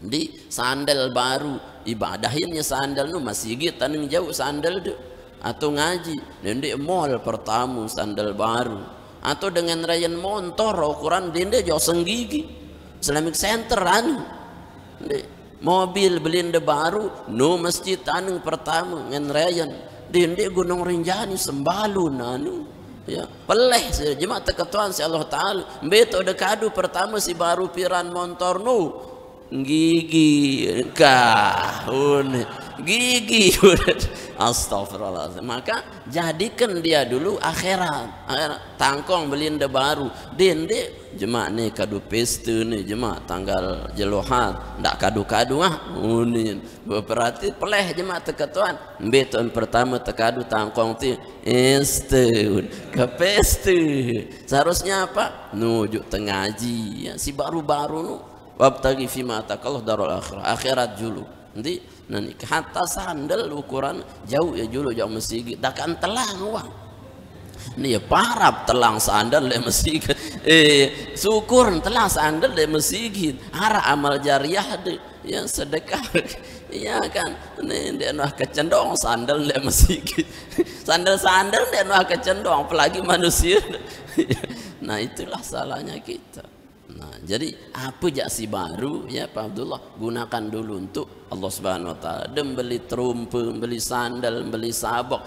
Di sandal baru ibadahnya sandal nu masih gitu taneng jauh sandal tu atau ngaji di mall pertama sandal baru atau dengan rayan motor ukuran dende jauh senggigi Islamic Center anu mobil belinde baru no masjid anu pertama ngan rayan dende Gunung Rinjani sembalun anu ya peleh jemaah ketuan si Allah Taala beto dekadu pertama si baru piran motor nu gigi gigi astagfirullahaladzim. Maka jadikan dia dulu akhirat tangkong belinde baru dende jemaah ni kadu pesta ni jemaah tanggal jelohat ndak kadu-kadu unin berarti peleh jemaah teketuan beton pertama tekadu tangkong ti este ke pesta seharusnya apa nujuk tengaji ya, si baru-baru nu wabtaghi fima atakallahu darul akhirah, akhirat dulu nanti nanti hatta sandal ukuran jauh ya dulu jauh masjid dakan telang uang ini ya parap telang sandal le masjid syukur telang sandal le masjid arah amal jariah de yang sedekah iya kan ini dia nak kecendong sandal le masjid sandal dia nak kecendong apalagi manusia nah itulah salahnya kita. Nah, jadi apa jaksi baru ya Pak Abdullah gunakan dulu untuk Allah Subhanahu wa taala. Dem beli terumpu, beli sandal, beli sabuk.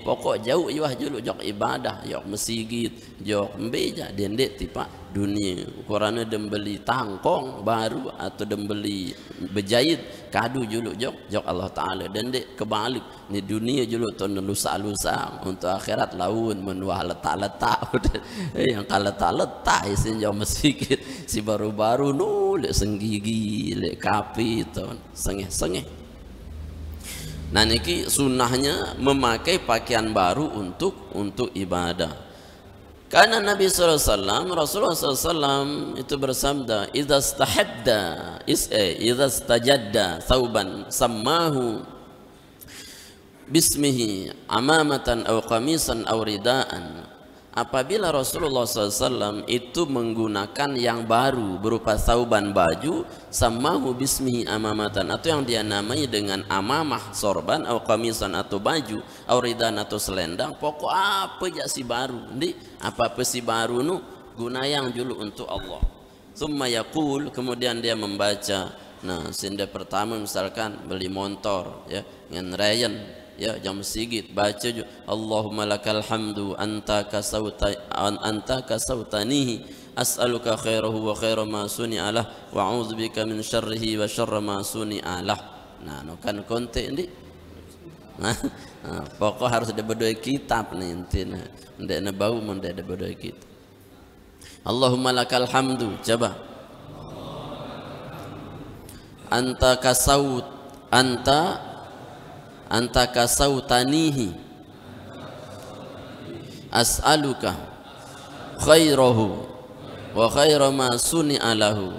Pokok jauh iwah julu jok ibadah, jok masjid, jok beja dendek tipa dunia. Ukurane dem beli tangkong baru atau dem beli bejahit kadu julu jok Allah taala. Dendek kebalik ni dunia julu ton lusa-lusa untuk akhirat laun menuah letak-letak. Yang letak-letak isin jok masjid si baru-baru nu lek senggigi, lek kapi ton sengeh. Nah niki sunnahnya memakai pakaian baru untuk ibadah. Karena Nabi SAW, Rasulullah SAW itu bersabda, "Idza stajadda thawban sammahu bismihi amamatan aw qamisan aw ridaan." Apabila Rasulullah SAW itu menggunakan yang baru berupa sauban baju samahu bismihi amamatan atau yang dia namai dengan amamah sorban atau kamisan atau baju atau ridan atau selendang pokok apa aja si baru di apa si baru nu guna yang dulu untuk Allah. Summa yaqul kemudian dia membaca. Nah senda pertama misalkan beli motor ya dengan rayan ya jam sigit baca juga Allahumma lakal hamdu anta kasautanihi as'aluka khairahu wa khairu ma suni'alah wa a'udzubika min syarrihi wa syarri ma suni'alah. Nah, kan konte ndi. Pokok harus ada berdua kitab nih intinya. Ndek bau mun ada berdua kitab. Allahumma lakal hamdu. Coba. Anta kasautanihi as'aluka khairahu wa khaira ma suni'a lahu.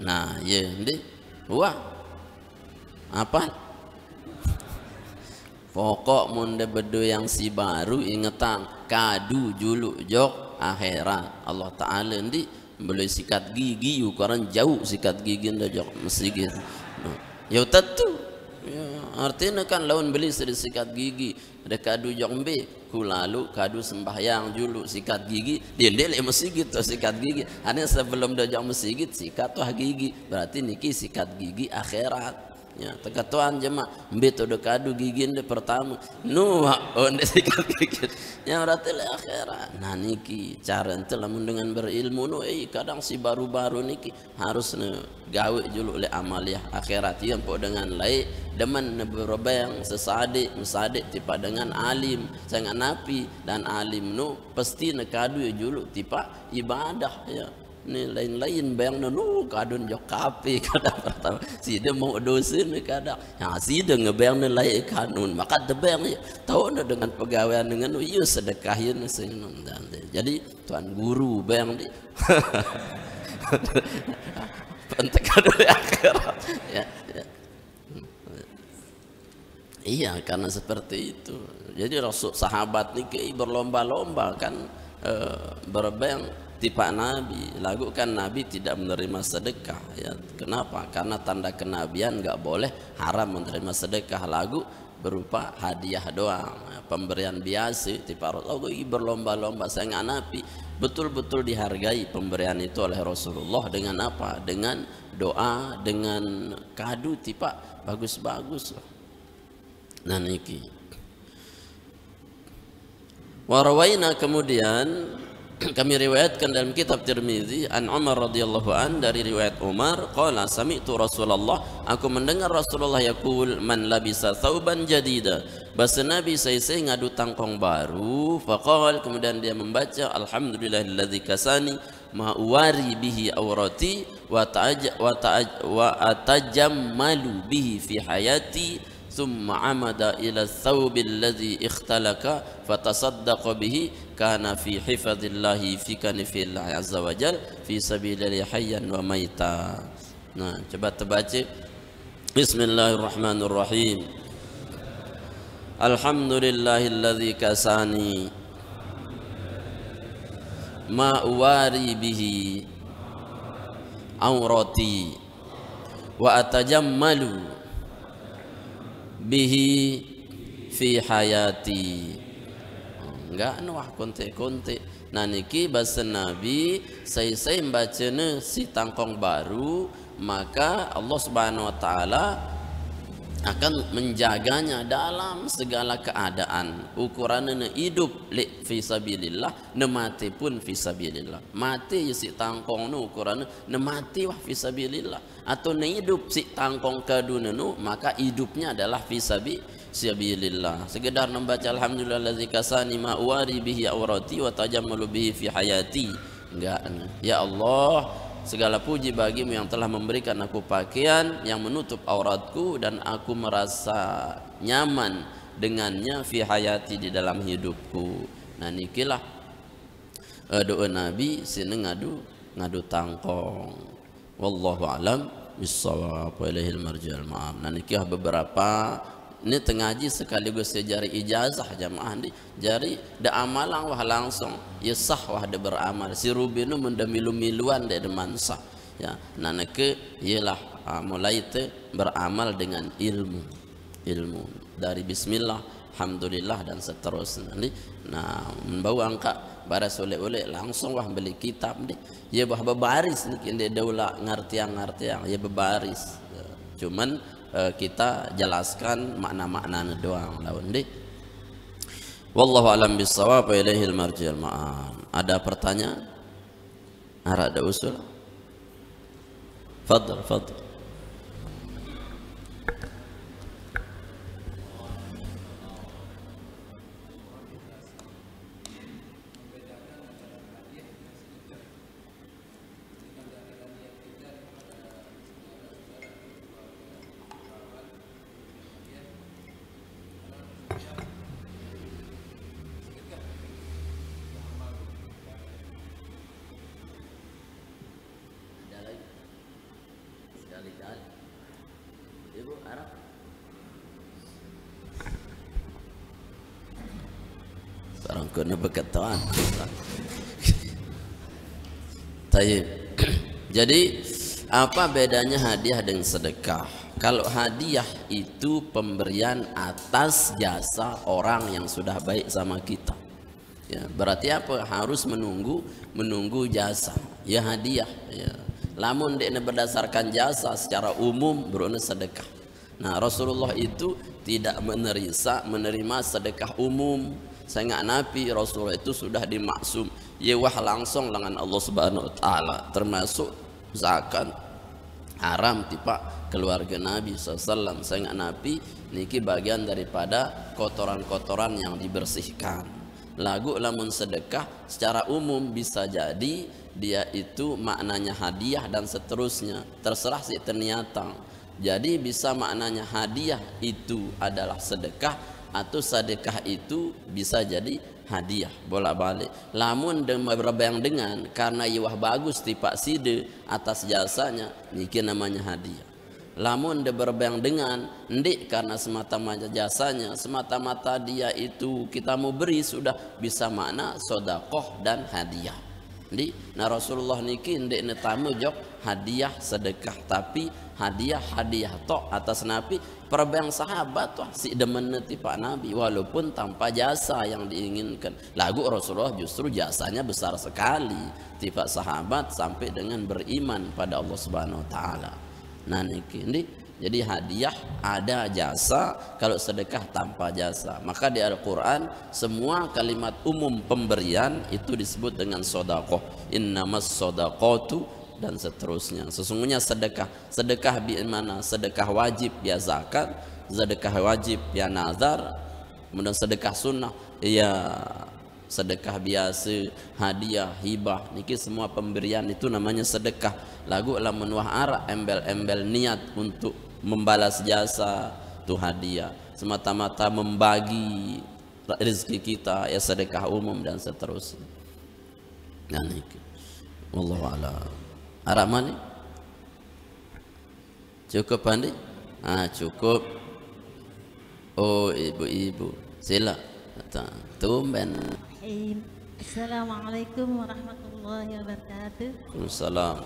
Nah, ya ndi. Wah. Apa? Pokok mun de bedo yang si baru ingetang kadu juluk jok akhirat. Allah Taala ndi boleh sikat gigi ukuran jauh sikat gigi ndak jok mesigit. Ya tentu. Ya, artinya kan lawan beli sikat gigi ada kadu jok mbe ku lalu kadu sembahyang juluk sikat gigi dia le mesigit tu sikat gigi. Hanya sebelum dah jok mesigit sikat tuh gigi. Berarti niki sikat gigi akhirat. Ya, tekatuan jemaah mbet udah kadu gigi ende pertama onde sikat gigi yang berarti le akhirat. Nah niki cara ente lamun dengan berilmu kadang si baru-baru niki harus gawe julu le amaliyah akhirat yang po dengan lai demen berobeng sesade mesade tipa dengan alim sangat napi dan alim pasti kadu julu tipa ibadah ya. Ni lain-lain bayang kadun jok kape kadang pertama sida mau dosen kadang yang sida ngebayang lain kanun maka debang ya tahu dengan pegawaian dengan iya sedekahin jadi tuan guru bayang di pentek kado akhirat ya. Iya karena seperti itu jadi Rasul sahabat niki berlomba-lomba kan berbayang tipa Nabi lagu kan Nabi tidak menerima sedekah ya. Kenapa? Karena tanda kenabian enggak boleh haram menerima sedekah lagu berupa hadiah doang ya, pemberian biasa tipa Rasul berlomba-lomba saya Nabi betul-betul dihargai pemberian itu oleh Rasulullah dengan apa? Dengan doa, dengan kado tipa bagus-bagus. Nah niki warawaina kemudian kami riwayatkan dalam kitab Tirmizi an Umar radhiyallahu an dari riwayat Umar qala sami'tu Rasulullah aku mendengar Rasulullah yaqul man labisa thawban jadida bahasa Nabi saya ngadu tangkong baru faqal kemudian dia membaca alhamdulillahilladzi kasani ma uwari bihi awrati wa atajammalu bihi fi hayati thumma amada ila thawbil ladzi ikhtalaka fatasaddaqa bihi kana fi hifadhillahi fi kanifillah azza wajal fi sabilillahi hayyan wa maita. Nah coba terbaca bismillahirrahmanirrahim alhamdulillahilladzi kasani ma uwari bihi awrati wa atajammalu bihi fi hayati. Enggak wah konte-konte. Nah niki bahasa Nabi saya membacanya si tangkong baru maka Allah Subhanahu wa taala akan menjaganya dalam segala keadaan. Ukurannya hidup li fi sabilillah, ne mati pun fi sabilillah. Mati si tangkong nu ukurannya ne mati wah fi sabilillah atau ne hidup si tangkong kaduna nu maka hidupnya adalah fi sabilillah. Sekedar membaca alhamdulillazi kasani ma uwari bihi awrati wa tajammalu bihi fi hayati. Enggak. Ya Allah, segala puji bagimu yang telah memberikan aku pakaian yang menutup auratku dan aku merasa nyaman dengannya fi hayati di dalam hidupku. Nah nikilah doa Nabi sini ngadu tangkong. Wallahu alam bissawab wa ilaihil marji'ul ma'ab. Nah nikah beberapa ini tengaji sekaligus sejari ijazah jamaah di jari da amalang wah langsung ya sah wah da beramal si rubinu mendamilu-miluan da demansa ya nanake ialah mulai te beramal dengan ilmu dari bismillah alhamdulillah dan seterusnya nah membawa angka baras oleh langsung wah beli kitab deh ya bah bebaris nih kinde daula ngartiang ya bebaris cuman kita jelaskan makna-makna doang lawan deh. Wallahu alam bissawab wa ilaihil marji'ul ma'ab. Ada pertanyaan? Ada usul? Fadhal. Ada lagi sekali-kali Ibu Arab barang kena berkatakan. Tayyib. Jadi apa bedanya hadiah dengan sedekah? Kalau hadiah itu pemberian atas jasa orang yang sudah baik sama kita. Ya, berarti apa? Harus menunggu jasa. Ya hadiah. Ya. Lamun dia berdasarkan jasa secara umum beruna sedekah. Nah Rasulullah itu tidak menerima sedekah umum. Saya nggak nabi Rasulullah itu sudah dimaksum. Yewah langsung dengan Allah Subhanahu Wa Taala. Termasuk zakat haram tipa keluarga Nabi SAW. Saya nggak nabi niki bagian daripada kotoran-kotoran yang dibersihkan. Lagu lamun sedekah secara umum bisa jadi dia itu maknanya hadiah dan seterusnya. Terserah si terniatang. Jadi bisa maknanya hadiah itu adalah sedekah atau sedekah itu bisa jadi hadiah bolak-balik. Lamun berbayang dengan karena iwah bagus tipak side atas jasanya niki namanya hadiah. Lamun dia berbayang dengan ndik karena semata-mata jasanya, semata-mata dia itu kita mau beri sudah bisa makna sodakoh dan hadiah. Nah Rasulullah niki ndik netamu jok hadiah sedekah, tapi hadiah tok atas Nabi. Perbayang sahabat wah si demen tipak Nabi walaupun tanpa jasa yang diinginkan. Lagu Rasulullah justru jasanya besar sekali tipak sahabat sampai dengan beriman pada Allah Subhanahu Wa Taala. Nah niki jadi hadiah ada jasa, kalau sedekah tanpa jasa. Maka di Al-Quran semua kalimat umum pemberian itu disebut dengan sodakoh. Innamas sodaqatu dan seterusnya. Sesungguhnya sedekah di mana? Sedekah wajib ya zakat, sedekah wajib ya nazar, kemudian sedekah sunnah ya sedekah biasa, hadiah, hibah, niki semua pemberian itu namanya sedekah. Lagu lamun wah arak embel-embel niat untuk membalas jasa itu hadiah, semata-mata membagi rezeki kita ya sedekah umum dan seterusnya. Nah niki wallahu a'lam. Arah mana? Cukup Andi? Cukup. Oh ibu-ibu sila tumben. Assalamualaikum warahmatullahi wabarakatuh. Waalaikumsalam.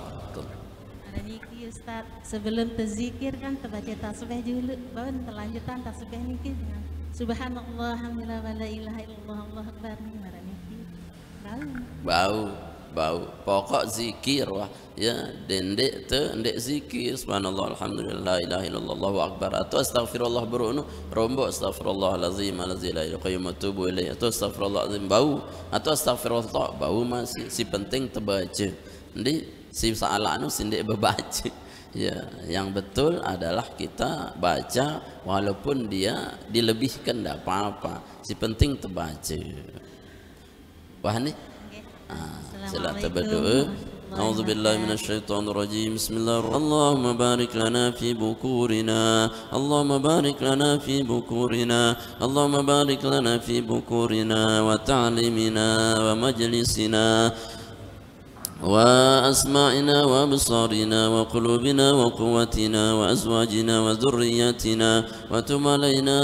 Ada niki Ustaz, sebelum terzikir kan terbaca tasbih dulu, baru terlanjutan tasbih niki dengan subhanallah alhamdulillah wa la ilaha illallah allahu akbar. Ada niki bau pokok zikir wah ya dendek zikir subhanallah alhamdulillah la ilaha illallah allahu akbar atau astagfirullah berunu rombok astagfirullahalazim allazi la ilaha illa huwa atubu ilaih atau astagfirullahalazim bau atau astagfirullah bau masih si penting terbaca si salah anu sindek berbaca ya yang betul adalah kita baca walaupun dia dilebihkan tidak apa-apa si penting terbaca wah nih sila berdoa. A'udzu billahi minasyaitonir rajim. Bismillahirrahmanirrahim. Allahumma barik lana fi bukurina. Allahumma barik lana fi bukurina. Allahumma barik lana fi bukurina wa ta'limina wa majlisina وأسماعنا وأبصارنا وقلوبنا وقوتنا وأزواجنا وذرياتنا وتب علينا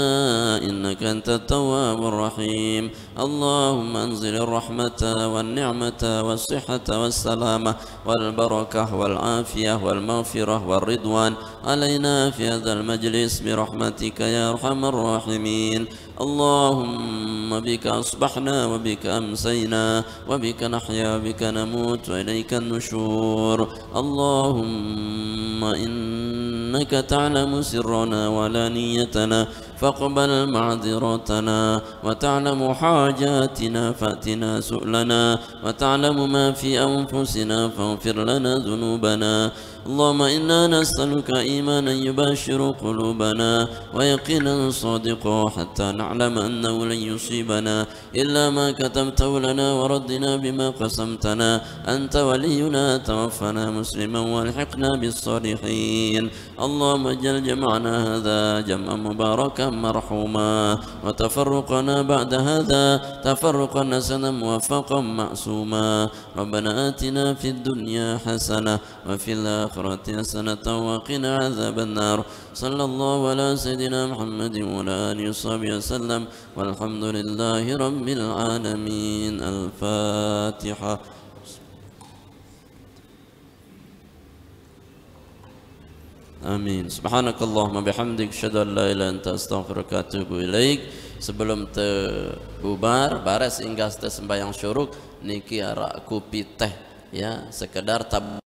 إنك أنت التواب الرحيم اللهم أنزل الرحمة والنعمة والصحة والسلامة والبركة والعافية والمغفرة والرضوان علينا في هذا المجلس برحمتك يا أرحم الراحمين اللهم بك أصبحنا وبك أمسينا وبك نحيا وبك نموت وإليك النشور اللهم إنك تعلم سرنا وعلانيتنا فاقبل معذرتنا وتعلم حاجاتنا فأتنا سؤلنا وتعلم ما في أنفسنا فاغفر لنا ذنوبنا اللهم إنا نسألك إيمانا يباشر قلوبنا ويقينا صادقا حتى نعلم أنه لن يصيبنا إلا ما كتبته لنا وردنا بما قسمتنا أنت ولينا توفنا مسلما والحقنا بالصالحين اللهم اجعل جمعنا هذا جمعا مباركا صالحا مرحوما وتفرقنا بعد هذا تفرقا حسنا موفقا معصوما ربنا آتنا في الدنيا حسنة وفي الآخرة حسنة وقنا عذاب النار صلى الله على سيدنا محمد وعلى آله وصحبه وسلم والحمد لله رب العالمين. الفاتحة. Amin. Subhanakallahumma bihamdik asyhadu an la ilaha illa anta astaghfiruka wa atubu ilaik. Sebelum bubar bares inggas sembahyang syuruk niki arak kopi teh ya sekedar